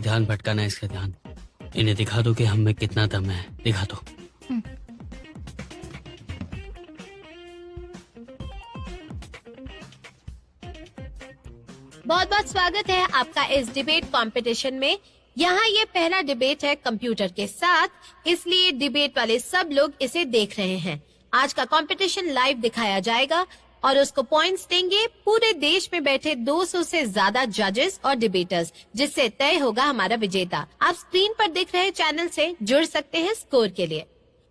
ध्यान भटकाना इसका ध्यान। इन्हें दिखा दो कि हम में कितना दम है, दिखा दो। बहुत बहुत स्वागत है आपका इस डिबेट कंपटीशन में। यहाँ ये पहला डिबेट है कंप्यूटर के साथ, इसलिए डिबेट वाले सब लोग इसे देख रहे हैं। आज का कंपटीशन लाइव दिखाया जाएगा और उसको पॉइंट्स देंगे पूरे देश में बैठे 200 से ज्यादा जजेस और डिबेटर्स, जिससे तय होगा हमारा विजेता। आप स्क्रीन पर दिख रहे चैनल से जुड़ सकते हैं स्कोर के लिए।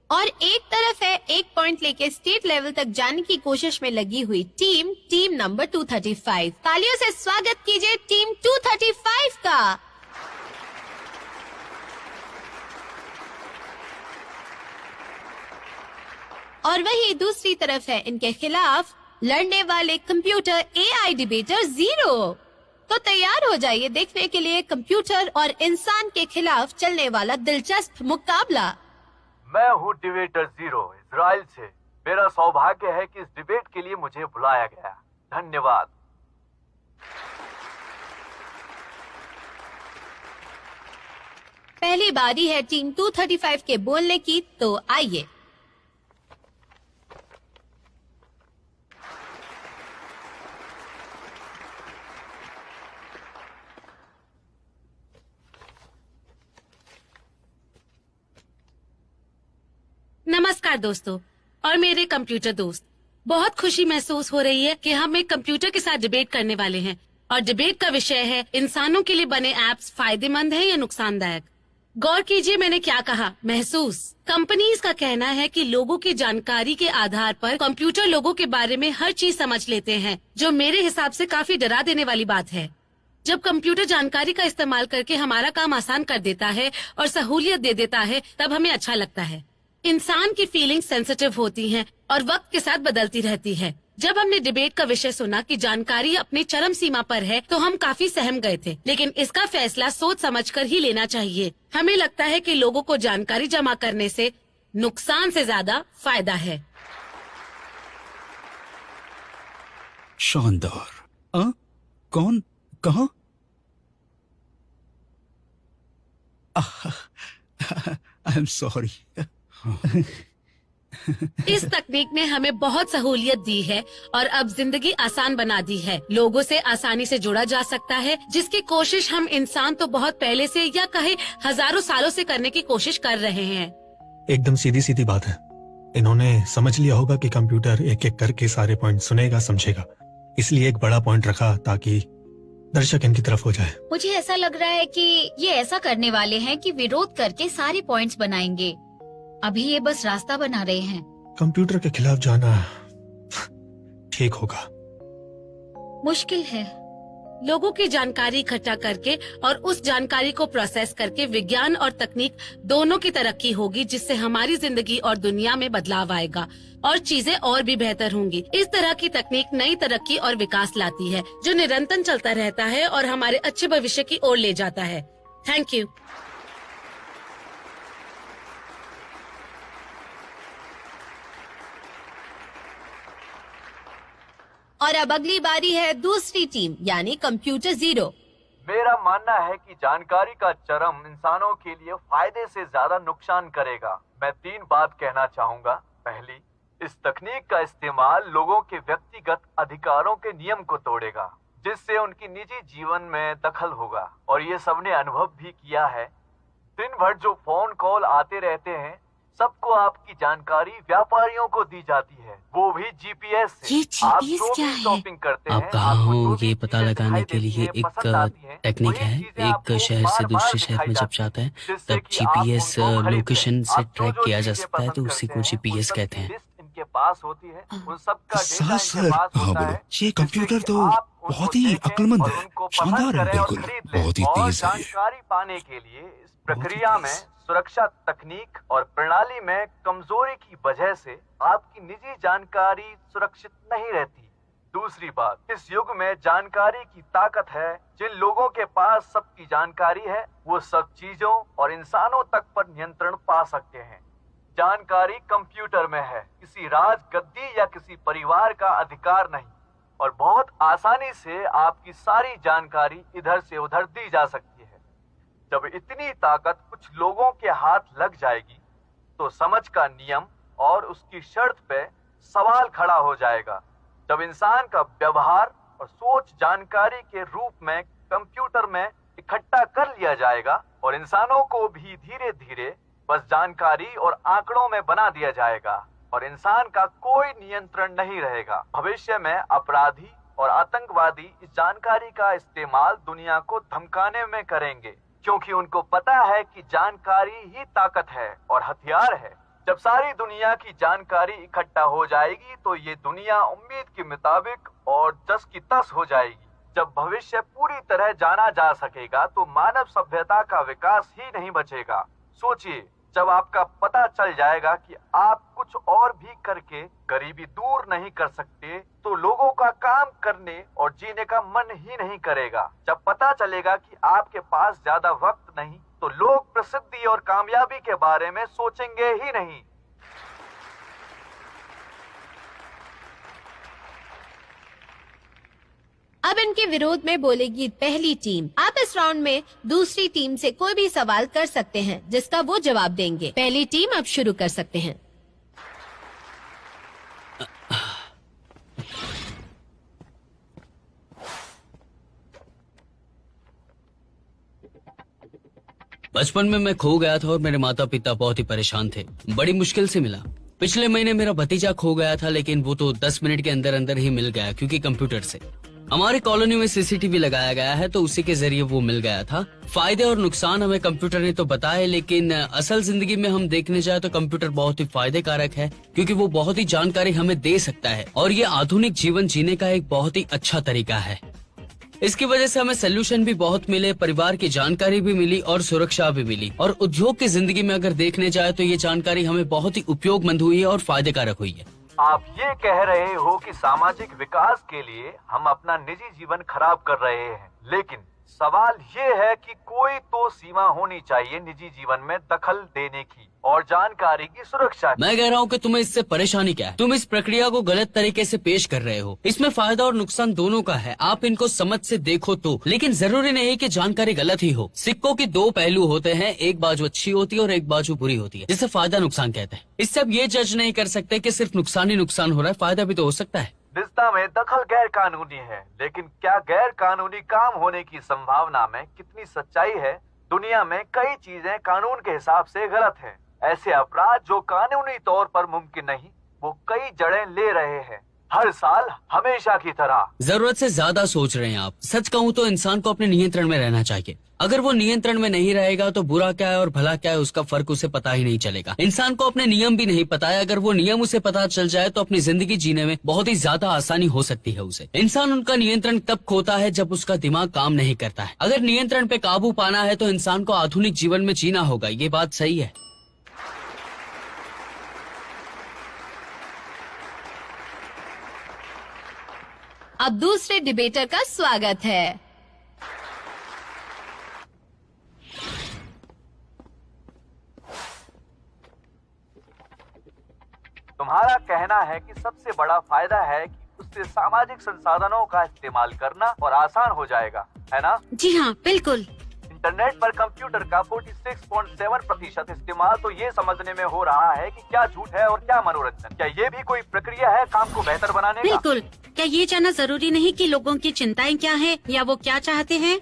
और एक तरफ है 1 पॉइंट लेके स्टेट लेवल तक जाने की कोशिश में लगी हुई टीम नंबर 235। तालियों से स्वागत कीजिए टीम 235 का। और वही दूसरी तरफ है इनके खिलाफ लड़ने वाले कंप्यूटर AI डिबेटर 0। तो तैयार हो जाइए देखने के लिए कंप्यूटर और इंसान के खिलाफ चलने वाला दिलचस्प मुकाबला। मैं हूँ डिबेटर 0 इजराइल से। मेरा सौभाग्य है कि इस डिबेट के लिए मुझे बुलाया गया। धन्यवाद। पहली बारी है टीम 235 के बोलने की, तो आइए। नमस्कार दोस्तों और मेरे कंप्यूटर दोस्त, बहुत खुशी महसूस हो रही है कि हम एक कंप्यूटर के साथ डिबेट करने वाले हैं और डिबेट का विषय है इंसानों के लिए बने एप्स फायदेमंद हैं या नुकसानदायक। गौर कीजिए मैंने क्या कहा, महसूस। कंपनीज का कहना है कि लोगों की जानकारी के आधार पर कंप्यूटर लोगों के बारे में हर चीज समझ लेते हैं, जो मेरे हिसाब से काफी डरा देने वाली बात है। जब कंप्यूटर जानकारी का इस्तेमाल करके हमारा काम आसान कर देता है और सहूलियत दे देता है, तब हमें अच्छा लगता है। इंसान की फीलिंग सेंसिटिव होती हैं और वक्त के साथ बदलती रहती है। जब हमने डिबेट का विषय सुना कि जानकारी अपनी चरम सीमा पर है, तो हम काफी सहम गए थे, लेकिन इसका फैसला सोच समझकर ही लेना चाहिए। हमें लगता है कि लोगों को जानकारी जमा करने से नुकसान से ज्यादा फायदा है। शानदार। कौन, कहाँ? I am sorry. इस तकनीक ने हमें बहुत सहूलियत दी है और अब जिंदगी आसान बना दी है। लोगों से आसानी से जुड़ा जा सकता है, जिसकी कोशिश हम इंसान तो बहुत पहले से या कहे हजारों सालों से करने की कोशिश कर रहे हैं। एकदम सीधी सीधी बात है। इन्होंने समझ लिया होगा कि कंप्यूटर एक एक करके सारे पॉइंट सुनेगा, समझेगा, इसलिए एक बड़ा पॉइंट रखा ताकि दर्शक इनकी तरफ हो जाए। मुझे ऐसा लग रहा है कि ये ऐसा करने वाले हैं कि विरोध करके सारे पॉइंट्स बनाएंगे। अभी ये बस रास्ता बना रहे हैं। कंप्यूटर के खिलाफ जाना ठीक होगा। मुश्किल है। लोगों की जानकारी इकट्ठा करके और उस जानकारी को प्रोसेस करके विज्ञान और तकनीक दोनों की तरक्की होगी, जिससे हमारी जिंदगी और दुनिया में बदलाव आएगा और चीजें और भी बेहतर होंगी। इस तरह की तकनीक नई तरक्की और विकास लाती है, जो निरंतर चलता रहता है और हमारे अच्छे भविष्य की ओर ले जाता है। Thank you. और अब अगली बारी है दूसरी टीम यानी कंप्यूटर 0। मेरा मानना है कि जानकारी का चरम इंसानों के लिए फायदे से ज्यादा नुकसान करेगा। मैं 3 बात कहना चाहूँगा। पहली, इस तकनीक का इस्तेमाल लोगों के व्यक्तिगत अधिकारों के नियम को तोड़ेगा, जिससे उनकी निजी जीवन में दखल होगा। और ये सबने अनुभव भी किया है। दिन भर जो फोन कॉल आते रहते हैं, सबको आपकी जानकारी व्यापारियों को दी जाती है, वो भी GPS से। ये GPS क्या है? शॉपिंग करते आप हैं, कहाँ आपको हो जो भी ये पता चीजें लगाने दिखाई के लिए देती हैं, एक पसंद आती हैं, टेक्निक वही है। चीजें एक आपको शहर से बार-बार दूसरे शहर दिखाई में जब जाती जाता है, जिससे तब कि आप GPS उनको खरीदें। लोकेशन से आप ट्रैक जो किया जा चीजें सकता है, तो पसंद उसी को करते हैं, उन GPS सब कहते की हैं। लिस्ट इनके पास होती है, उन सब का डेटा सर, इनके पास हाँ होता बोलो। है, ये कंप्यूटर जिससे तो कि आप उनको बहुत ही देखें अक्लमंद और है, उनको पसंद शानदार है, करें और बिल्कुल खरीद लें। बहुत ही और तेज है। जानकारी पाने के लिए इस बहुत ही प्रक्रिया तेज। में सुरक्षा तकनीक और प्रणाली में कमजोरी की वजह से आपकी निजी जानकारी सुरक्षित नहीं रहती। दूसरी बात, इस युग में जानकारी की ताकत है। जिन लोगों के पास सबकी जानकारी है वो सब चीजों और इंसानों तक पर नियंत्रण पा सकते हैं। जानकारी कंप्यूटर में है, किसी राज गद्दी या किसी परिवार का अधिकार नहीं, और बहुत आसानी से आपकी सारी जानकारी इधर से उधर दी जा सकती है। जब इतनी ताकत कुछ लोगों के हाथ लग जाएगी तो समझ का नियम और उसकी शर्त पे सवाल खड़ा हो जाएगा। जब इंसान का व्यवहार और सोच जानकारी के रूप में कंप्यूटर में इकट्ठा कर लिया जाएगा और इंसानों को भी धीरे धीरे बस जानकारी और आंकड़ों में बना दिया जाएगा और इंसान का कोई नियंत्रण नहीं रहेगा। भविष्य में अपराधी और आतंकवादी इस जानकारी का इस्तेमाल दुनिया को धमकाने में करेंगे, क्योंकि उनको पता है कि जानकारी ही ताकत है और हथियार है। जब सारी दुनिया की जानकारी इकट्ठा हो जाएगी तो ये दुनिया उम्मीद के मुताबिक और जस की तस हो जाएगी। जब भविष्य पूरी तरह जाना जा सकेगा तो मानव सभ्यता का विकास ही नहीं बचेगा। सोचिए, जब आपका पता चल जाएगा कि आप कुछ और भी करके गरीबी दूर नहीं कर सकते तो लोगों का काम करने और जीने का मन ही नहीं करेगा। जब पता चलेगा कि आपके पास ज्यादा वक्त नहीं तो लोग प्रसिद्धि और कामयाबी के बारे में सोचेंगे ही नहीं। अब इनके विरोध में बोलेगी पहली टीम। आप इस राउंड में दूसरी टीम से कोई भी सवाल कर सकते हैं जिसका वो जवाब देंगे। पहली टीम अब शुरू कर सकते हैं। बचपन में मैं खो गया था और मेरे माता पिता बहुत ही परेशान थे। बड़ी मुश्किल से मिला। पिछले महीने मेरा भतीजा खो गया था, लेकिन वो तो 10 मिनट के अंदर अंदर ही मिल गया, क्योंकि कंप्यूटर से। हमारे कॉलोनी में सीसीटीवी लगाया गया है तो उसी के जरिए वो मिल गया था। फायदे और नुकसान हमें कंप्यूटर ने तो बताए, लेकिन असल जिंदगी में हम देखने जाए तो कंप्यूटर बहुत ही फायदे कारक है, क्योंकि वो बहुत ही जानकारी हमें दे सकता है और ये आधुनिक जीवन जीने का एक बहुत ही अच्छा तरीका है। इसकी वजह से हमें सोल्यूशन भी बहुत मिले, परिवार की जानकारी भी मिली और सुरक्षा भी मिली। और उद्योग की जिंदगी में अगर देखने जाए तो ये जानकारी हमें बहुत ही उपयोगमंद हुई है और फायदे कारक हुई है। आप ये कह रहे हो कि सामाजिक विकास के लिए हम अपना निजी जीवन खराब कर रहे हैं, लेकिन सवाल ये है कि कोई तो सीमा होनी चाहिए निजी जीवन में दखल देने की और जानकारी की सुरक्षा की। मैं कह रहा हूँ कि तुम्हें इससे परेशानी क्या है? तुम इस प्रक्रिया को गलत तरीके से पेश कर रहे हो। इसमें फायदा और नुकसान दोनों का है, आप इनको समझ से देखो तो। लेकिन जरूरी नहीं कि जानकारी गलत ही हो। सिक्कों के दो पहलू होते हैं, एक बाजू अच्छी होती है और एक बाजू बुरी होती है, जिसे फायदा नुकसान कहते हैं। इससे अब ये जज नहीं कर सकते कि सिर्फ नुकसान ही नुकसान हो रहा है, फायदा भी तो हो सकता है। रिश्ता में दखल गैर कानूनी है, लेकिन क्या गैर कानूनी काम होने की संभावना में कितनी सच्चाई है? दुनिया में कई चीजें कानून के हिसाब से गलत हैं। ऐसे अपराध जो कानूनी तौर पर मुमकिन नहीं, वो कई जड़ें ले रहे हैं, हर साल हमेशा की तरह। जरूरत से ज्यादा सोच रहे हैं आप। सच कहूँ तो इंसान को अपने नियंत्रण में रहना चाहिए। अगर वो नियंत्रण में नहीं रहेगा तो बुरा क्या है और भला क्या है उसका फर्क उसे पता ही नहीं चलेगा। इंसान को अपने नियम भी नहीं पता है। अगर वो नियम उसे पता चल जाए तो अपनी जिंदगी जीने में बहुत ही ज्यादा आसानी हो सकती है उसे। इंसान उनका नियंत्रण तब खोता है जब उसका दिमाग काम नहीं करता है। अगर नियंत्रण पे काबू पाना है तो इंसान को आधुनिक जीवन में जीना होगा। ये बात सही है। अब दूसरे डिबेटर का स्वागत है। तुम्हारा कहना है कि सबसे बड़ा फायदा है कि उससे सामाजिक संसाधनों का इस्तेमाल करना और आसान हो जाएगा, है ना? जी हाँ, बिल्कुल। इंटरनेट पर कंप्यूटर का 46.7% इस्तेमाल तो ये समझने में हो रहा है कि क्या झूठ है और क्या मनोरंजन। क्या ये भी कोई प्रक्रिया है काम को बेहतर बनाने का? बिल्कुल। क्या ये जानना जरूरी नहीं कि लोगों की चिंताएं क्या हैं या वो क्या चाहते हैं?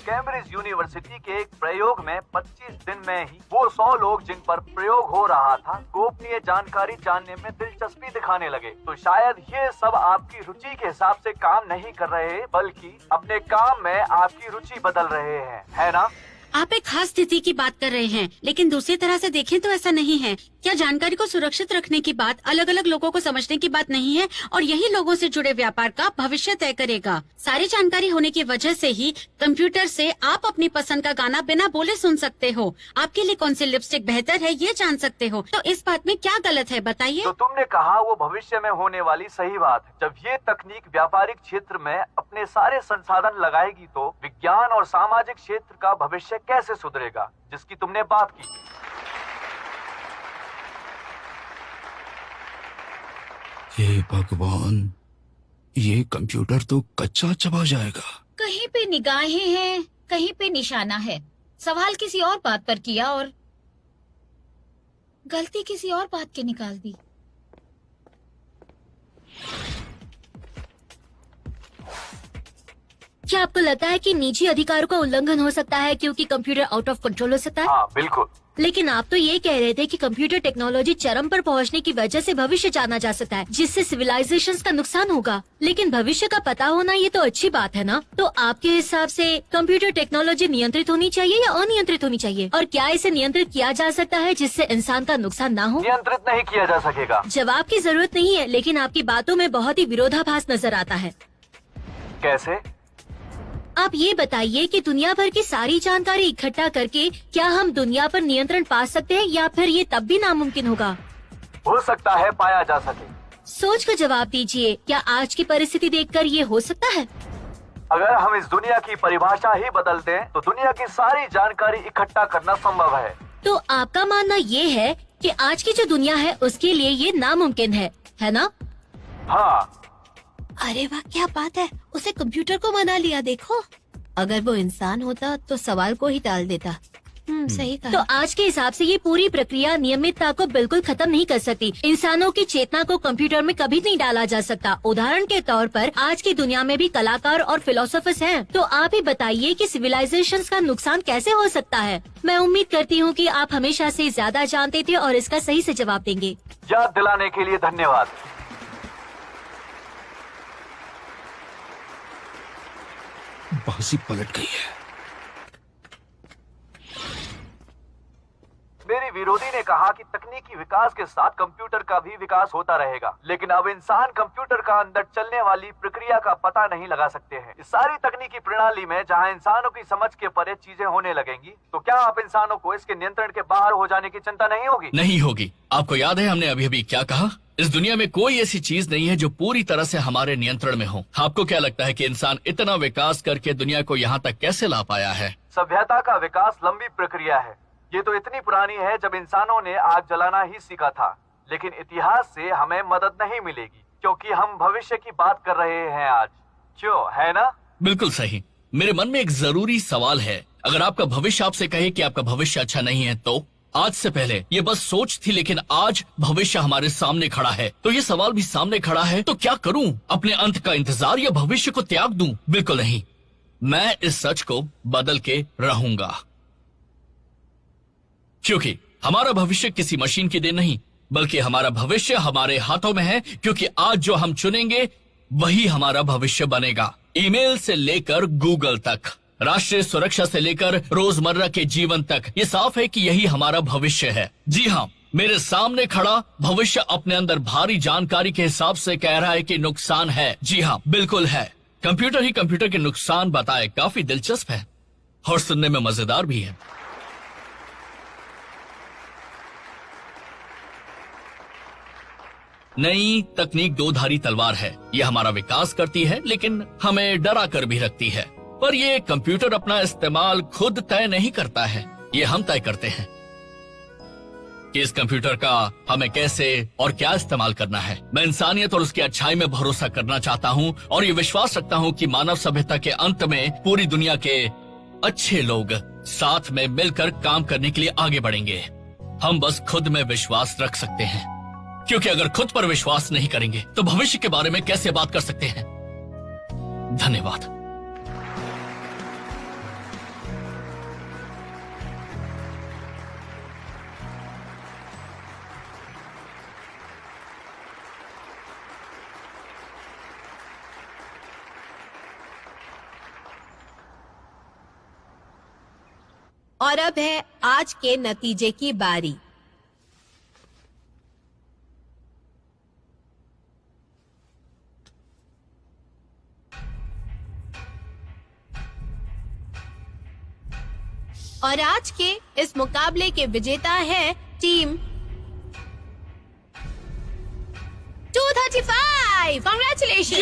कैम्ब्रिज यूनिवर्सिटी के एक प्रयोग में 25 दिन में ही वो 100 लोग जिन पर प्रयोग हो रहा था गोपनीय जानकारी जानने में दिलचस्पी दिखाने लगे। तो शायद ये सब आपकी रुचि के हिसाब से काम नहीं कर रहे, बल्कि अपने काम में आपकी रुचि बदल रहे हैं, है ना? आप एक खास स्थिति की बात कर रहे हैं, लेकिन दूसरी तरह से देखें तो ऐसा नहीं है। क्या जानकारी को सुरक्षित रखने की बात अलग अलग लोगों को समझने की बात नहीं है, और यही लोगों से जुड़े व्यापार का भविष्य तय करेगा। सारी जानकारी होने की वजह से ही कंप्यूटर से आप अपनी पसंद का गाना बिना बोले सुन सकते हो। आपके लिए कौन सी लिपस्टिक बेहतर है ये जान सकते हो। तो इस बात में क्या गलत है बताइए। तो तुमने कहा वो भविष्य में होने वाली सही बात है। जब ये तकनीक व्यापारिक क्षेत्र में अपने सारे संसाधन लगाएगी तो विज्ञान और सामाजिक क्षेत्र का भविष्य कैसे सुधरेगा, जिसकी तुमने बात की। हे भगवान, ये कंप्यूटर तो कच्चा चबा जाएगा। कहीं पे निगाहें हैं, कहीं पे निशाना है। सवाल किसी और बात पर किया और गलती किसी और बात की निकाल दी। क्या आपको लगता है कि निजी अधिकारों का उल्लंघन हो सकता है क्योंकि कंप्यूटर आउट ऑफ कंट्रोल हो सकता है? हाँ बिल्कुल। लेकिन आप तो ये कह रहे थे कि कंप्यूटर टेक्नोलॉजी चरम पर पहुंचने की वजह से भविष्य जाना जा सकता है, जिससे सिविलाइजेशंस का नुकसान होगा। लेकिन भविष्य का पता होना ये तो अच्छी बात है ना। तो आपके हिसाब से कंप्यूटर टेक्नोलॉजी नियंत्रित होनी चाहिए या अनियंत्रित होनी चाहिए, और क्या इसे नियंत्रित किया जा सकता है जिससे इंसान का नुकसान ना हो? नियंत्रित नहीं किया जा सकेगा। जवाब की जरूरत नहीं है, लेकिन आपकी बातों में बहुत ही विरोधाभास नजर आता है। कैसे? आप ये बताइए कि दुनिया भर की सारी जानकारी इकट्ठा करके क्या हम दुनिया पर नियंत्रण पा सकते हैं, या फिर ये तब भी नामुमकिन होगा? हो सकता है पाया जा सके। सोच कर जवाब दीजिए, क्या आज की परिस्थिति देखकर ये हो सकता है? अगर हम इस दुनिया की परिभाषा ही बदल दें तो दुनिया की सारी जानकारी इकट्ठा करना संभव है। तो आपका मानना ये है कि आज की जो दुनिया है उसके लिए ये नामुमकिन है ना? हाँ। अरे वाह, क्या बात है। उसे कंप्यूटर को मना लिया। देखो, अगर वो इंसान होता तो सवाल को ही टाल देता। सही कहा। तो आज के हिसाब से ये पूरी प्रक्रिया नियमितता को बिल्कुल खत्म नहीं कर सकती। इंसानों की चेतना को कंप्यूटर में कभी नहीं डाला जा सकता। उदाहरण के तौर पर आज की दुनिया में भी कलाकार और फिलोसोफर्स हैं। तो आप ही बताइए कि सिविलाइजेशंस का नुकसान कैसे हो सकता है। मैं उम्मीद करती हूँ कि आप हमेशा से ज्यादा जानते थे और इसका सही से जवाब देंगे। याद दिलाने के लिए धन्यवाद। बाजी पलट गई है। मेरे विरोधी ने कहा कि तकनीकी विकास के साथ कंप्यूटर का भी विकास होता रहेगा, लेकिन अब इंसान कंप्यूटर का अंदर चलने वाली प्रक्रिया का पता नहीं लगा सकते हैं। इस सारी तकनीकी प्रणाली में जहां इंसानों की समझ के परे चीजें होने लगेंगी, तो क्या आप इंसानों को इसके नियंत्रण के बाहर हो जाने की चिंता नहीं होगी? नहीं होगी। आपको याद है हमने अभी अभी क्या कहा? इस दुनिया में कोई ऐसी चीज नहीं है जो पूरी तरह से हमारे नियंत्रण में हो। आपको क्या लगता है कि इंसान इतना विकास करके दुनिया को यहाँ तक कैसे ला पाया है? सभ्यता का विकास लंबी प्रक्रिया है। ये तो इतनी पुरानी है जब इंसानों ने आग जलाना ही सीखा था। लेकिन इतिहास से हमें मदद नहीं मिलेगी, क्योंकि हम भविष्य की बात कर रहे हैं आज। क्यों, है ना? बिल्कुल सही। मेरे मन में एक जरूरी सवाल है। अगर आपका भविष्य आपसे कहे कि आपका भविष्य अच्छा नहीं है, तो आज से पहले ये बस सोच थी, लेकिन आज भविष्य हमारे सामने खड़ा है, तो ये सवाल भी सामने खड़ा है, तो क्या करूं? अपने अंत का इंतजार या भविष्य को त्याग दूं? बिल्कुल नहीं। मैं इस सच को बदल के रहूंगा, क्योंकि हमारा भविष्य किसी मशीन की देन नहीं, बल्कि हमारा भविष्य हमारे हाथों में है। क्योंकि आज जो हम चुनेंगे वही हमारा भविष्य बनेगा। ईमेल से लेकर गूगल तक, राष्ट्रीय सुरक्षा से लेकर रोजमर्रा के जीवन तक, ये साफ है कि यही हमारा भविष्य है। जी हाँ, मेरे सामने खड़ा भविष्य अपने अंदर भारी जानकारी के हिसाब से कह रहा है कि नुकसान है। जी हाँ, बिल्कुल है। कंप्यूटर ही कंप्यूटर के नुकसान बताए। काफी दिलचस्प है और सुनने में मजेदार भी है। नई तकनीक दो धारी तलवार है। ये हमारा विकास करती है, लेकिन हमें डरा कर भी रखती है। पर ये कंप्यूटर अपना इस्तेमाल खुद तय नहीं करता है, ये हम तय करते हैं कि इस कंप्यूटर का हमें कैसे और क्या इस्तेमाल करना है। मैं इंसानियत और उसकी अच्छाई में भरोसा करना चाहता हूँ और ये विश्वास रखता हूँ कि मानव सभ्यता के अंत में पूरी दुनिया के अच्छे लोग साथ में मिलकर काम करने के लिए आगे बढ़ेंगे। हम बस खुद में विश्वास रख सकते हैं, क्योंकि अगर खुद पर विश्वास नहीं करेंगे तो भविष्य के बारे में कैसे बात कर सकते हैं? धन्यवाद। और अब है आज के नतीजे की बारी। और आज के इस मुकाबले के विजेता है टीम 235। कांग्रेचुलेशन।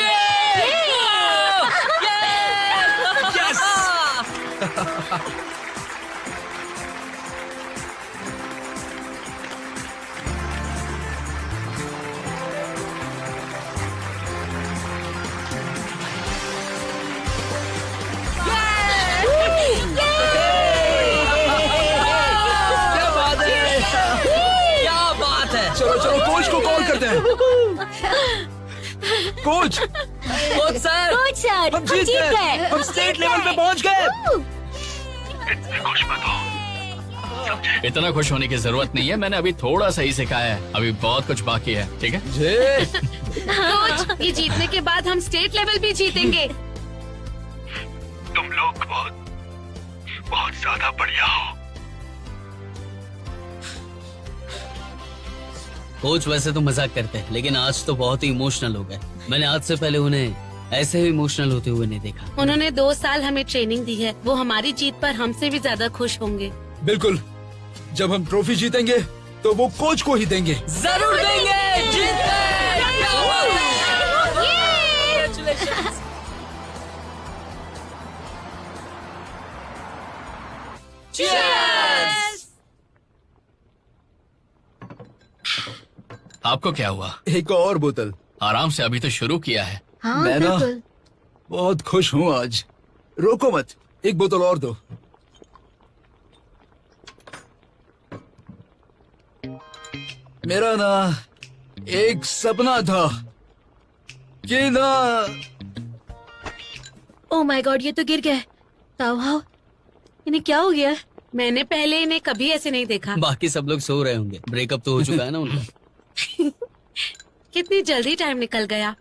चलो चलो कोच को कॉल करते हैं। कोच कोच सर, हम जीत गए, हम स्टेट लेवल पे पहुंच गए। इतना खुश होने की जरूरत नहीं है, मैंने अभी थोड़ा सा ही सिखाया है, अभी बहुत कुछ बाकी है। ठीक है कोच, ये जीतने के बाद हम स्टेट लेवल भी जीतेंगे। तुम लोग बहुत ज्यादा बढ़िया हो। कोच वैसे तो मजाक करते हैं, लेकिन आज तो बहुत ही इमोशनल हो गए। मैंने आज से पहले उन्हें ऐसे ही इमोशनल होते हुए नहीं देखा। उन्होंने 2 साल हमें ट्रेनिंग दी है, वो हमारी जीत पर हमसे भी ज्यादा खुश होंगे। बिल्कुल, जब हम ट्रॉफी जीतेंगे तो वो कोच को ही देंगे। जरूर देंगे, जीत गए। आपको क्या हुआ? एक और बोतल। आराम से, अभी तो शुरू किया है। हाँ मैं ना बिल्कुल। बहुत खुश हूँ आज। रोको मत, एक बोतल और दो। मेरा ना एक सपना था कि ना। ओह माय गॉड, ये तो गिर गए। ताऊ, इन्हें क्या हो गया? मैंने पहले इन्हें कभी ऐसे नहीं देखा। बाकी सब लोग सो रहे होंगे, ब्रेकअप तो हो चुका है ना उनका। कितनी जल्दी टाइम निकल गया।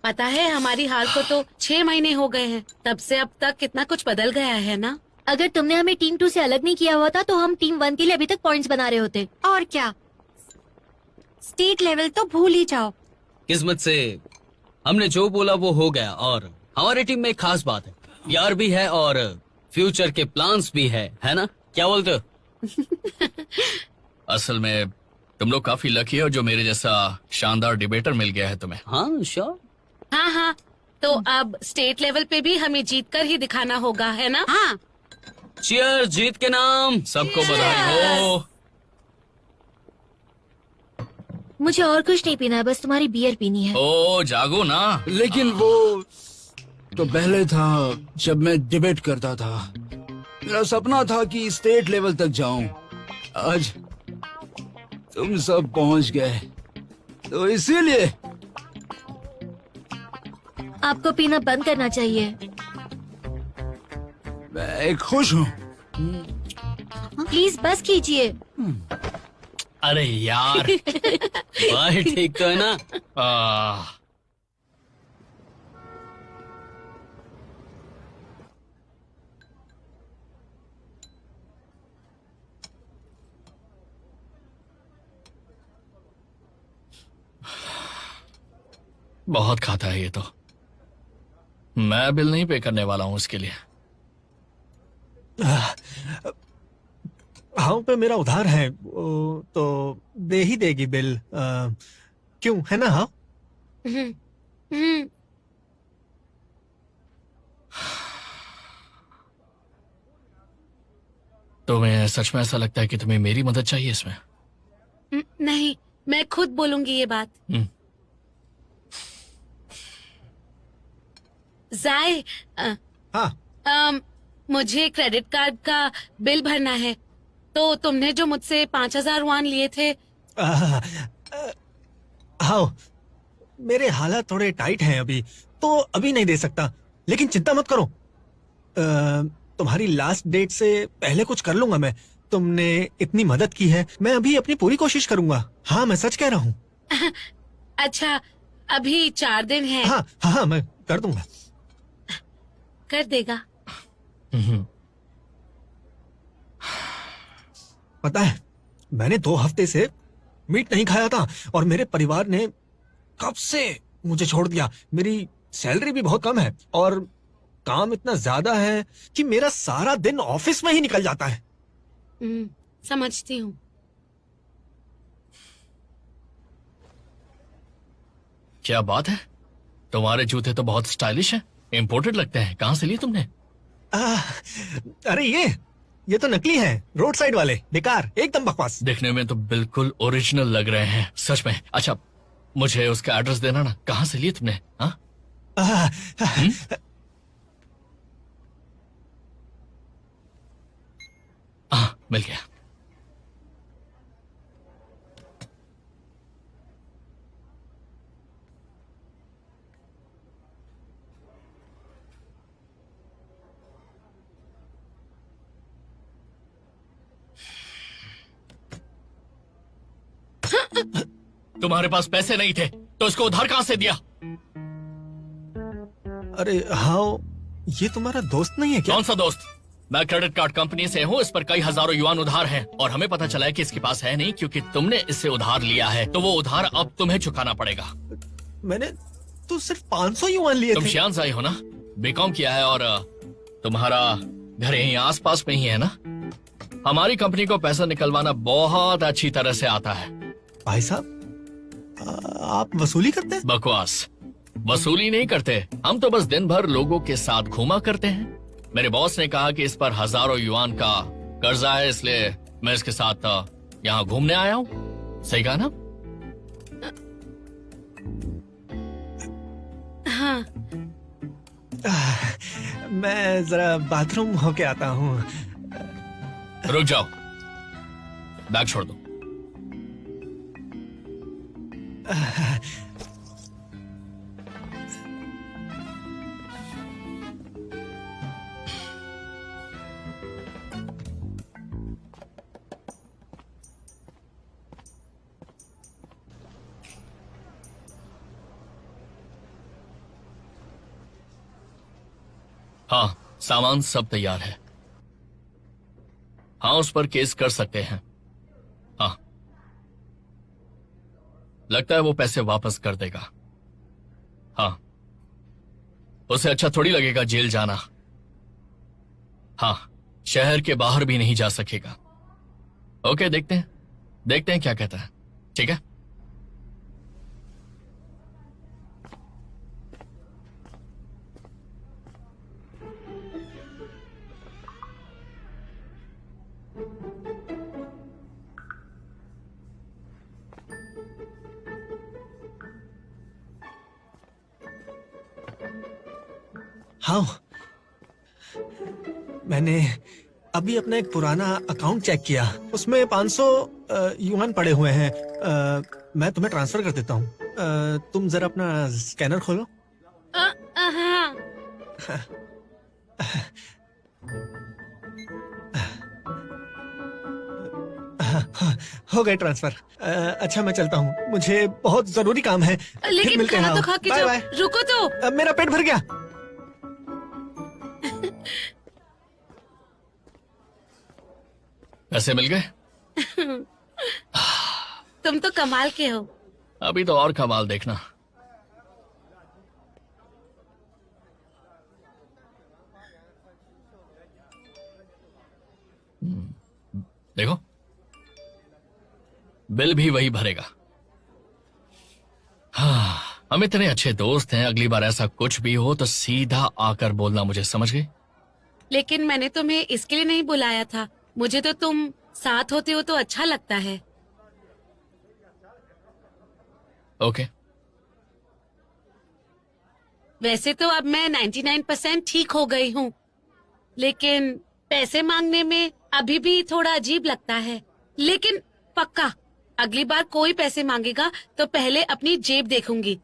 पता है, हमारी हाल को तो 6 महीने हो गए हैं। तब से अब तक कितना कुछ बदल गया है ना। अगर तुमने हमें टीम 2 से अलग नहीं किया हुआ था तो हम टीम 1 के लिए अभी तक पॉइंट्स बना रहे होते। और क्या, स्टेट लेवल तो भूल ही जाओ। किस्मत से हमने जो बोला वो हो गया। और हमारी टीम में एक खास बात है, यार भी है और फ्यूचर के प्लान्स भी है ना? क्या बोलते हो? असल में तुम लोग काफी लकी हो जो मेरे जैसा शानदार डिबेटर मिल गया है तुम्हें। हाँ श्योर। हाँ हाँ, तो अब स्टेट लेवल पे भी हमें जीत कर ही दिखाना होगा, है ना? हाँ। चीयर, जीत के नाम। सबको बधाई हो। मुझे और कुछ नहीं पीना है, बस तुम्हारी बियर पीनी है। ओ जागो ना। लेकिन वो तो पहले था जब मैं डिबेट करता था। मेरा सपना था कि स्टेट लेवल तक जाऊं। आज तुम सब पहुंच गए, तो इसीलिए आपको पीना बंद करना चाहिए। मैं खुश हूँ। प्लीज बस कीजिए। अरे यार, भाई ठीक तो है ना? बहुत खाता है ये तो। मैं बिल नहीं पे करने वाला हूँ उसके लिए। हाँ पे मेरा उधार है, वो तो दे ही देगी बिल। क्यों, है ना? हाँ तुम्हें सच में ऐसा लगता है कि तुम्हें मेरी मदद चाहिए इसमें? नहीं, मैं खुद बोलूंगी ये बात। जाए, हाँ मुझे क्रेडिट कार्ड का बिल भरना है। तो तुमने जो मुझसे 5000 युआन लिए थे। हाँ, मेरे हालात थोड़े टाइट हैं अभी, तो अभी नहीं दे सकता। लेकिन चिंता मत करो, तुम्हारी लास्ट डेट से पहले कुछ कर लूंगा मैं। तुमने इतनी मदद की है, मैं अभी अपनी पूरी कोशिश करूंगा। हाँ, मैं सच कह रहा हूँ। अच्छा, अभी 4 दिन है। हाँ हाँ हाँ, मैं कर दूंगा। कर देगा। पता है, मैंने 2 हफ्ते से मीट नहीं खाया था और मेरे परिवार ने कब से मुझे छोड़ दिया। मेरी सैलरी भी बहुत कम है और काम इतना ज्यादा है कि मेरा सारा दिन ऑफिस में ही निकल जाता है। समझती हूँ। क्या बात है, तुम्हारे जूते तो बहुत स्टाइलिश हैं, इम्पोर्टेड लगते हैं। कहाँ से लिए तुमने? अरे ये तो नकली है, रोड साइड वाले, बेकार, एकदम बकवास। देखने में तो बिल्कुल ओरिजिनल लग रहे हैं, सच में। अच्छा, मुझे उसका एड्रेस देना ना, कहाँ से लिए तुमने? हाँ, मिल गया। तुम्हारे पास पैसे नहीं थे तो इसको उधार कहाँ से दिया? अरे हाँ, ये तुम्हारा दोस्त नहीं है क्या? कौन सा दोस्त? मैं क्रेडिट कार्ड कंपनी से हूँ, इस पर कई हजारों युआन उधार हैं और हमें पता चला है कि इसके पास है नहीं क्योंकि तुमने इससे उधार लिया है, तो वो उधार अब तुम्हें चुकाना पड़ेगा। मैंने तो सिर्फ 500 युआन लिए तुम थे। शियानसाई हो ना, बीकॉम किया है और तुम्हारा घर यहीं आसपास में ही है ना? हमारी कंपनी को पैसा निकलवाना बहुत अच्छी तरह से आता है। भाई साहब, आप वसूली करते हैं? बकवास, वसूली नहीं करते, हम तो बस दिन भर लोगों के साथ घूमा करते हैं। मेरे बॉस ने कहा कि इस पर हजारों युआन का कर्जा है, इसलिए मैं इसके साथ यहाँ घूमने आया हूँ। सही कहा ना? हाँ, मैं जरा बाथरूम होके आता हूँ। रुक जाओ, बैग छोड़ दो। हाँ, सामान सब तैयार है। हाँ, उस पर केस कर सकते हैं। हाँ, लगता है वो पैसे वापस कर देगा। हाँ, उसे अच्छा थोड़ी लगेगा जेल जाना। हाँ, शहर के बाहर भी नहीं जा सकेगा। ओके, देखते हैं क्या कहता है। ठीक है। हाँ, मैंने अभी अपना एक पुराना अकाउंट चेक किया, उसमें 500 युआन पड़े हुए हैं। मैं तुम्हें ट्रांसफर कर देता हूँ। तुम जरा अपना स्कैनर खोलो। हाँ। हो गए ट्रांसफर। अच्छा, मैं चलता हूँ, मुझे बहुत जरूरी काम है। फिर लेकिन मिलते हैं। खाना तो खा के बाय जाओ। बाय। रुको तो। मेरा पेट भर गया। पैसे मिल गए? तुम तो कमाल के हो। अभी तो और कमाल देखना। देखो, बिल भी वही भरेगा। हाँ, हम इतने अच्छे दोस्त हैं, अगली बार ऐसा कुछ भी हो तो सीधा आकर बोलना मुझे, समझ गई? लेकिन मैंने तुम्हें इसके लिए नहीं बुलाया था, मुझे तो तुम साथ होते हो तो अच्छा लगता है। ओके। वैसे तो अब मैं 99% ठीक हो गई हूँ, लेकिन पैसे मांगने में अभी भी थोड़ा अजीब लगता है। लेकिन पक्का अगली बार कोई पैसे मांगेगा तो पहले अपनी जेब देखूंगी।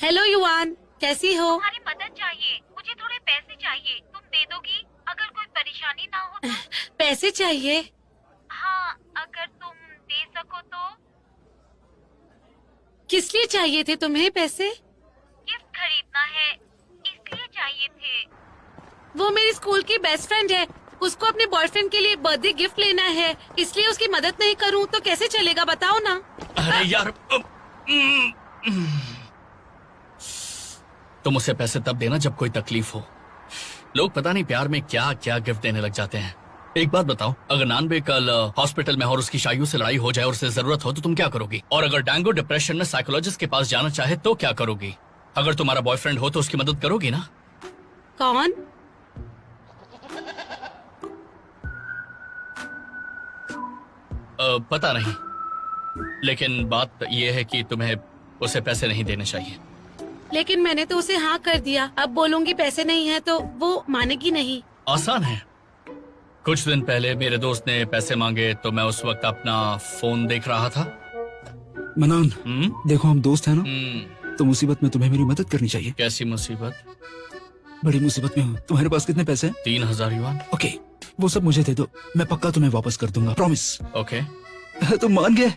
हेलो युवान, कैसी हो? तुम्हारी मदद चाहिए, मुझे थोड़े पैसे चाहिए, तुम दे दोगी? अगर कोई परेशानी ना हो तो। पैसे चाहिए? हाँ, अगर तुम दे सको तो। किस लिए चाहिए थे तुम्हें पैसे? गिफ्ट खरीदना है, वो मेरी स्कूल की बेस्ट फ्रेंड है। उसको अपने बॉयफ्रेंड के लिए बर्थडे गिफ्ट लेना है, इसलिए उसकी मदद नहीं करूं तो कैसे चलेगा बताओ ना। अरे यार, तुम उसे पैसे तब देना जब कोई तकलीफ हो। लोग पता नहीं प्यार में क्या क्या गिफ्ट देने लग जाते हैं। एक बात बताओ, अगर नानबे कल हॉस्पिटल में और उसकी शाइयों से लड़ाई हो जाए और उसे जरूरत हो तो तुम क्या करोगी? और अगर डांगो डिप्रेशन में साइकोलॉजिस्ट के पास जाना चाहे तो क्या करोगी? अगर तुम्हारा बॉयफ्रेंड हो तो उसकी मदद करोगी ना? कौन? पता नहीं, लेकिन बात यह है कि तुम्हें उसे पैसे नहीं देने चाहिए। लेकिन मैंने तो उसे हाँ कर दिया, अब बोलूंगी पैसे नहीं है तो वो मानेगी नहीं। आसान है। कुछ दिन पहले मेरे दोस्त ने पैसे मांगे तो मैं उस वक्त अपना फोन देख रहा था। मनान, देखो हम दोस्त हैं ना, हम्म, तो मुसीबत में तुम्हें मेरी मदद करनी चाहिए। कैसी मुसीबत? बड़ी मुसीबत में हूँ। तुम्हारे पास कितने पैसे हैं? 3000 युआन। ओके, वो सब मुझे दे दो, मैं पक्का तुम्हें वापस कर दूंगा, प्रॉमिस। ओके। तुम मान गए?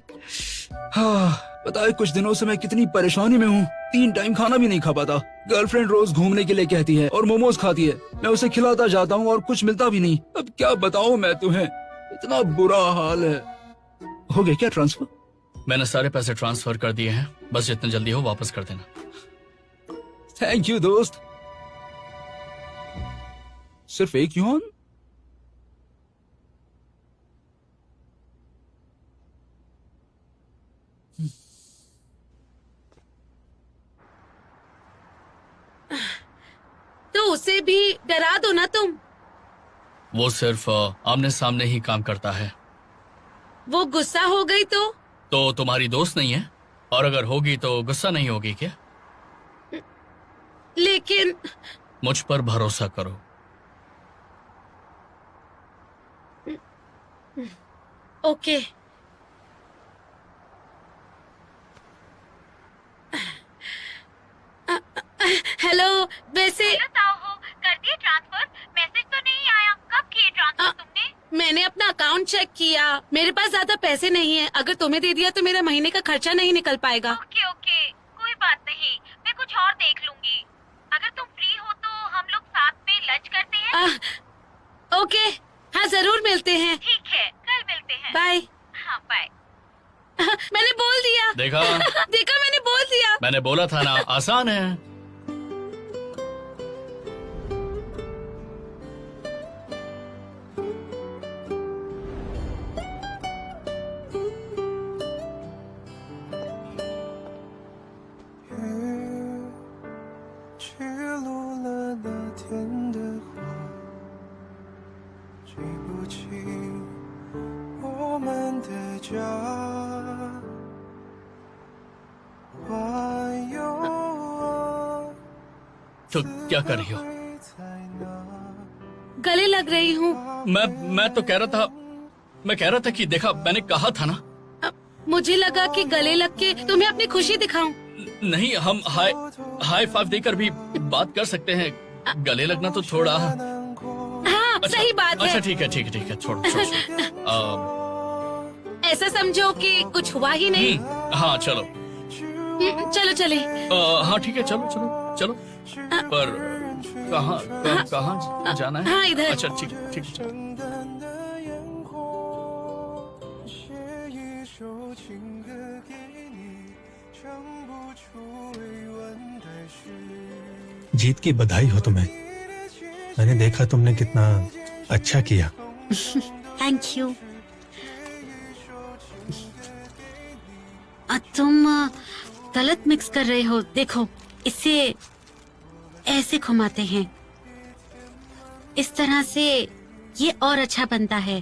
हाँ, पता है कुछ दिनों से मैं कितनी परेशानी में हूँ। 3 टाइम खाना भी नहीं खा पाता। गर्लफ्रेंड रोज घूमने के लिए कहती है और मोमोज खाती है, मैं उसे खिलाता जाता हूँ और कुछ मिलता भी नहीं। अब क्या बताऊँ मैं तुम्हें, इतना बुरा हाल है। हो गया क्या ट्रांसफर? मैंने सारे पैसे ट्रांसफर कर दिए हैं, बस जितना जल्दी हो वापस कर देना। थैंक यू दोस्त। सिर्फ 1 युआन? तो उसे भी डरा दो ना तुम। वो सिर्फ आमने सामने ही काम करता है। वो गुस्सा हो गई तो तुम्हारी दोस्त नहीं है, और अगर होगी तो गुस्सा नहीं होगी क्या? लेकिन मुझ पर भरोसा करो। ओके। हेलो, वैसे कर दिए ट्रांसफर? मैसेज तो नहीं आया, कब किए ट्रांसफर तुमने? मैंने अपना अकाउंट चेक किया, मेरे पास ज्यादा पैसे नहीं है। अगर तुम्हें दे दिया तो मेरा महीने का खर्चा नहीं निकल पाएगा। ओके ओके, कोई बात नहीं, मैं कुछ और देख लूंगी। अगर तुम फ्री हो तो हम लोग साथ में लंच करते हैं। ओके, हाँ जरूर मिलते हैं। ठीक है, कल मिलते हैं। बाय। हाँ बाय। मैंने बोल दिया। देखा? देखा, मैंने बोल दिया। मैंने बोला था ना, आसान है। तो क्या कर रही हो? गले लग रही हूँ। मैं तो कह रहा था कि देखा, मैंने कहा था ना। मुझे लगा कि गले लग के तुम्हें अपनी खुशी दिखाऊं। नहीं, हम हाई फाइव देकर भी बात कर सकते हैं। गले लगना तो थोड़ा। हाँ, सही बात है। अच्छा ठीक है, छोड़। ऐसा समझो कि कुछ हुआ ही नहीं। हाँ चलो। चलो चले। हाँ ठीक है, चलो। पर कहाँ जाना है? हाँ, इधर। अच्छा ठीक है, चलो। जीत की बधाई हो तुम्हें। मैंने देखा तुमने कितना अच्छा किया। Thank you. तुम गलत मिक्स कर रहे हो। देखो, इसे ऐसे घुमाते हैं, इस तरह से ये और अच्छा बनता है।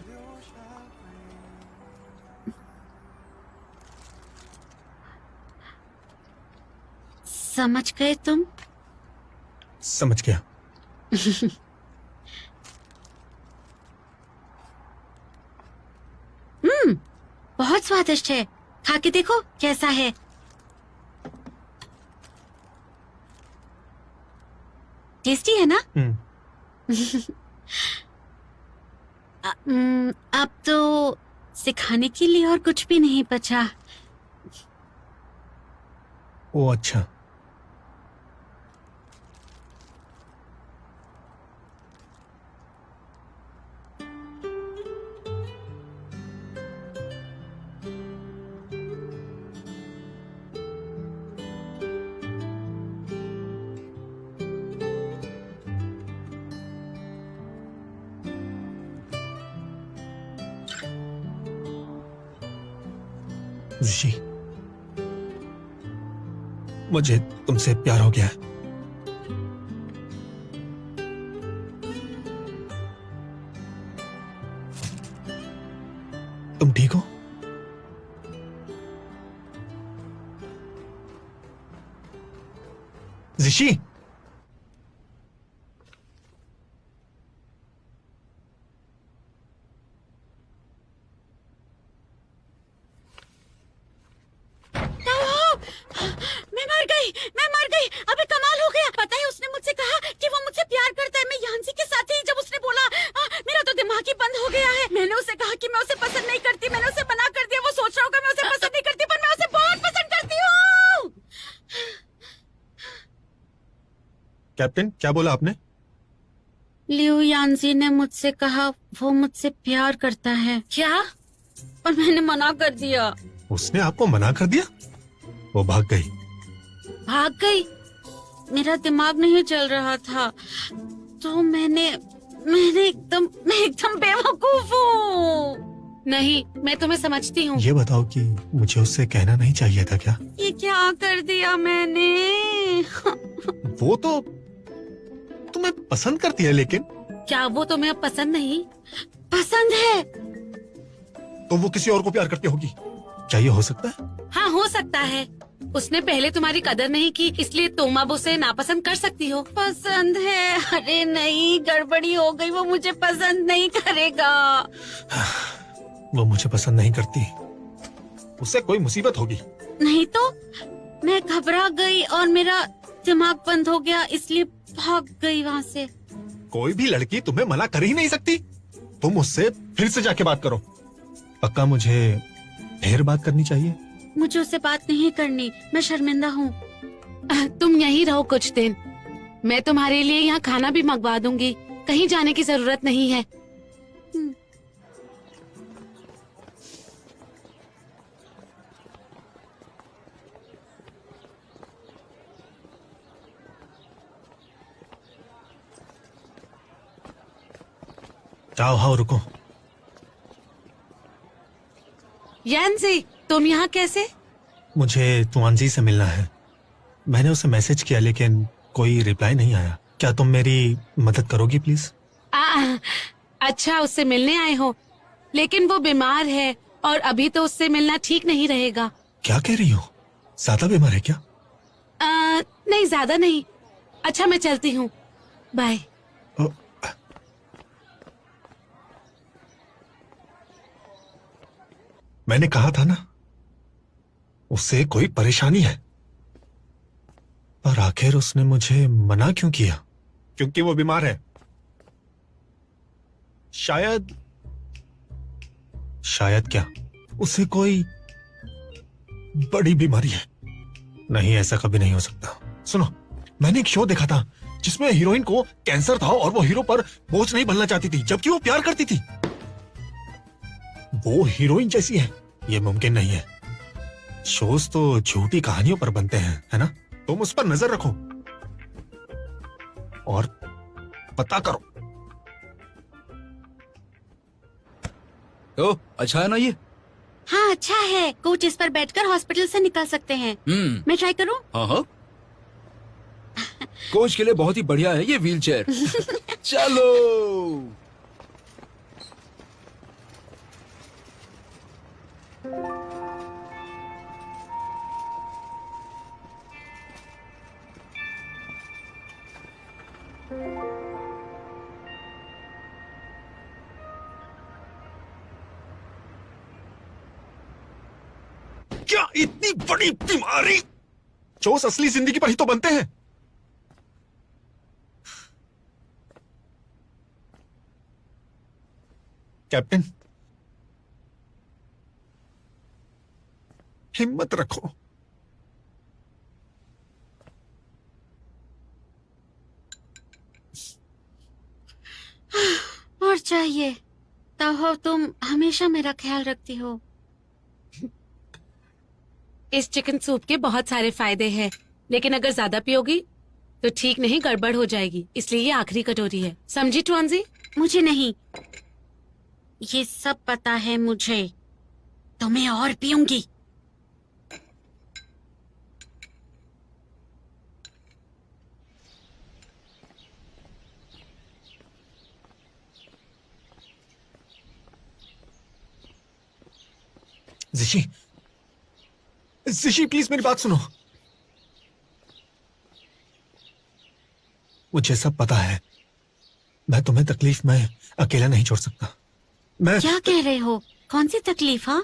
समझ गए तुम? समझ गया। बहुत स्वादिष्ट है, खा के देखो कैसा है। टेस्टी है ना? अब तो सिखाने के लिए और कुछ भी नहीं बचा। ओ अच्छा। ऋषि, मुझे तुमसे प्यार हो गया है। तुम ठीक हो? ऋषि, मैं मर गई। अबे कमाल हो गया। पता है उसने मुझसे कहा कि वो मुझसे प्यार करता है। मैं यांसी के साथ ही जब उसने बोला मेरा तो दिमाग ही बंद हो गया है। मैंने उसे कहा कि मैं उसे पसंद नहीं करती। मैंने उसे मना कर दिया। वो सोच रहा होगा मैं उसे पसंद नहीं करती, पर मैं उसे बहुत पसंद करती हूँ। कैप्टन, क्या बोला आपने? लियो यांसी ने मुझसे कहा वो मुझसे प्यार करता है। क्या? और मैंने मना कर दिया। उसने आपको मना कर दिया? वो भाग गई। भाग गई? मेरा दिमाग नहीं चल रहा था, तो मैं एकदम बेवकूफ हूँ। नहीं, मैं तुम्हें समझती हूँ। ये बताओ कि मुझे उससे कहना नहीं चाहिए था क्या? ये क्या कर दिया मैंने? वो तो तुम्हें पसंद करती है, लेकिन क्या वो तुम्हें अब पसंद नहीं? पसंद है। तो वो किसी और को प्यार करती होगी। क्या ये हो सकता है? हाँ, हो सकता है। उसने पहले तुम्हारी कदर नहीं की, इसलिए तुम अब उसे नापसंद कर सकती हो। पसंद है? अरे नहीं, गड़बड़ी हो गई। वो मुझे पसंद नहीं करेगा। वो मुझे पसंद नहीं करती। उससे कोई मुसीबत होगी। नहीं तो मैं घबरा गई और मेरा दिमाग बंद हो गया, इसलिए भाग गई वहाँ से। कोई भी लड़की तुम्हें मना कर ही नहीं सकती। तुम उससे फिर से जाके बात करो। पक्का मुझे फिर बात करनी चाहिए? मुझे उससे बात नहीं करनी, मैं शर्मिंदा हूँ। तुम यहीं रहो कुछ दिन। मैं तुम्हारे लिए यहाँ खाना भी मंगवा दूंगी। कहीं जाने की जरूरत नहीं है। जाओ, रुको। यांसी, तुम यहाँ कैसे? मुझे तुआनजी से मिलना है। मैंने उसे मैसेज किया, लेकिन कोई रिप्लाई नहीं आया। क्या तुम मेरी मदद करोगी प्लीज? अच्छा, उससे मिलने आए हो, लेकिन वो बीमार है और अभी तो उससे मिलना ठीक नहीं रहेगा। क्या कह रही हो? ज्यादा बीमार है क्या? नहीं, ज्यादा नहीं। अच्छा, मैं चलती हूँ। बाय। मैंने कहा था ना, उससे कोई परेशानी है। पर आखिर उसने मुझे मना क्यों किया? क्योंकि वो बीमार है। शायद क्या उसे कोई बड़ी बीमारी है? नहीं, ऐसा कभी नहीं हो सकता। सुनो, मैंने एक शो देखा था जिसमें हीरोइन को कैंसर था और वो हीरो पर बोझ नहीं बनना चाहती थी, जबकि वो प्यार करती थी। वो हीरोइन जैसी है, ये मुमकिन नहीं है। शोज तो झूठी कहानियों पर बनते हैं, है ना? तुम उस पर नजर रखो और पता करो। तो अच्छा है ना ये? हाँ, अच्छा है। कोच इस पर बैठकर हॉस्पिटल से निकल सकते हैं। मैं ट्राई करूँ? हाँ। कोच के लिए बहुत ही बढ़िया है ये व्हीलचेयर। चलो। क्या इतनी बड़ी बीमारी? जोश असली जिंदगी पर ही तो बनते हैं। कैप्टन, हिम्मत रखो। और चाहिए? तो तुम हमेशा मेरा ख्याल रखती हो। इस चिकन सूप के बहुत सारे फायदे हैं, लेकिन अगर ज्यादा पियोगी तो ठीक नहीं, गड़बड़ हो जाएगी। इसलिए ये आखिरी कटोरी है, समझी तुआनजी? मुझे नहीं, ये सब पता है मुझे। तो मैं और पीऊंगी। जिशी, जिशी प्लीज मेरी बात सुनो। मुझे सब पता है, मैं तुम्हें तकलीफ में अकेला नहीं छोड़ सकता। मैं क्या कह रहे हो? कौन सी तकलीफ? हाँ,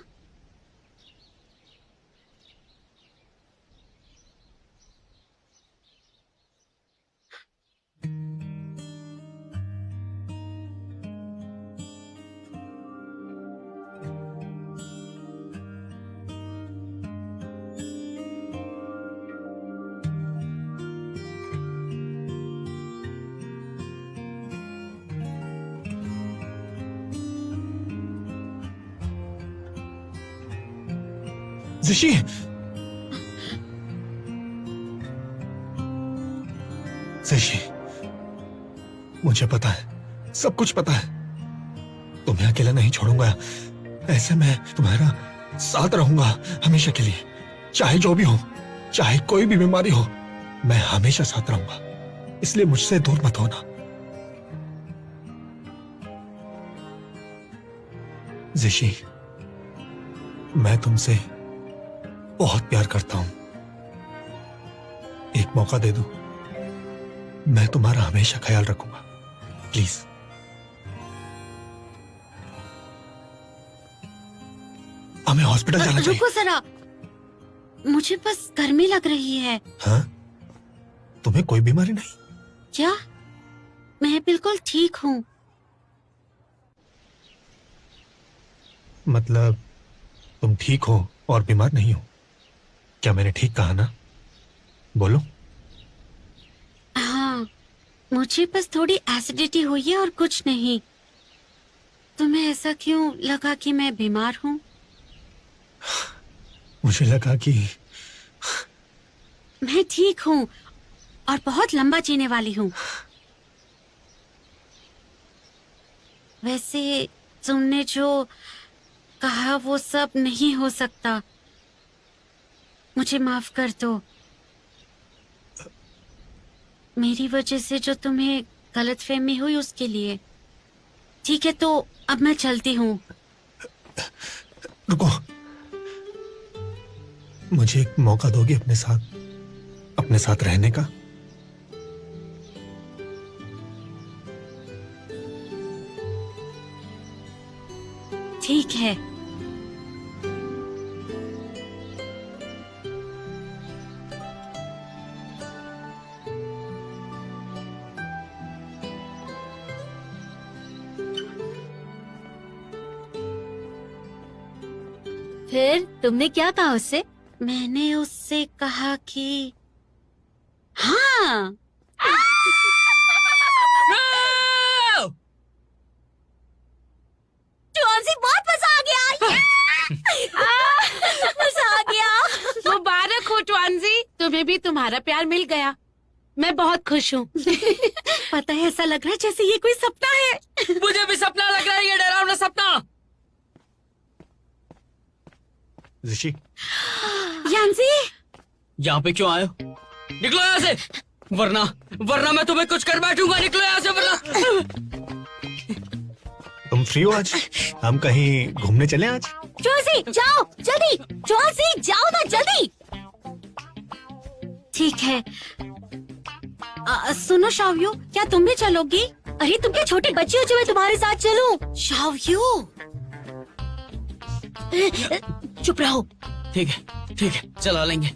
जिशी, जिशी, मुझे पता है, सब कुछ पता है। तुम्हें अकेला नहीं छोड़ूंगा। ऐसे में तुम्हारा साथ रहूंगा हमेशा के लिए। चाहे जो भी हो, चाहे कोई भी बीमारी हो, मैं हमेशा साथ रहूंगा। इसलिए मुझसे दूर मत होना। जिशी, मैं तुमसे बहुत प्यार करता हूं। एक मौका दे दो, मैं तुम्हारा हमेशा ख्याल रखूंगा। प्लीज। हमें हॉस्पिटल जाना चाहिए। रुको जरा, मुझे बस गर्मी लग रही है। हाँ? तुम्हें कोई बीमारी नहीं? क्या? मैं बिल्कुल ठीक हूँ। मतलब तुम ठीक हो और बीमार नहीं हो? क्या मैंने ठीक कहा ना? बोलो। हाँ, मुझे बस थोड़ी एसिडिटी हुई है और कुछ नहीं। तुम्हें ऐसा क्यों लगा कि मैं बीमार हूँ? मुझे लगा कि मैं ठीक हूँ और बहुत लंबा जीने वाली हूँ। वैसे तुमने जो कहा वो सब नहीं हो सकता। मुझे माफ कर दो। मेरी वजह से जो तुम्हें गलतफहमी हुई उसके लिए। ठीक है, तो अब मैं चलती हूँ। रुको, मुझे एक मौका दोगे अपने साथ रहने का? ठीक है। फिर तुमने क्या कहा उससे? मैंने उससे कहा कि हाँ। जॉन्सी, बहुत मजा आ गया। मजा आ गया। मुबारक हो ट्वांजी, तुम्हें भी तुम्हारा प्यार मिल गया। मैं बहुत खुश हूँ। पता है, ऐसा लग रहा है जैसे ये कोई सपना है। मुझे भी सपना लग रहा है, ये डरावना सपना। जिशी, यांसी, यहाँ पे क्यों आए हो? निकलो यहाँ से, वरना मैं तुम्हें कुछ कर बैठूंगा। निकलो यहाँ से, वरना। तुम फ्री हो आज? हम कहीं घूमने चले आज? जॉन्सी, जाओ जल्दी। जॉन्सी, जाओ ना जल्दी। ठीक है। सुनो शाव्यू, क्या तुम भी चलोगी? अरे तुम क्या छोटी बच्ची हो जो मैं तुम्हारे साथ चलूं? शाव्यू, चुप रहो। ठीक है, चला लेंगे।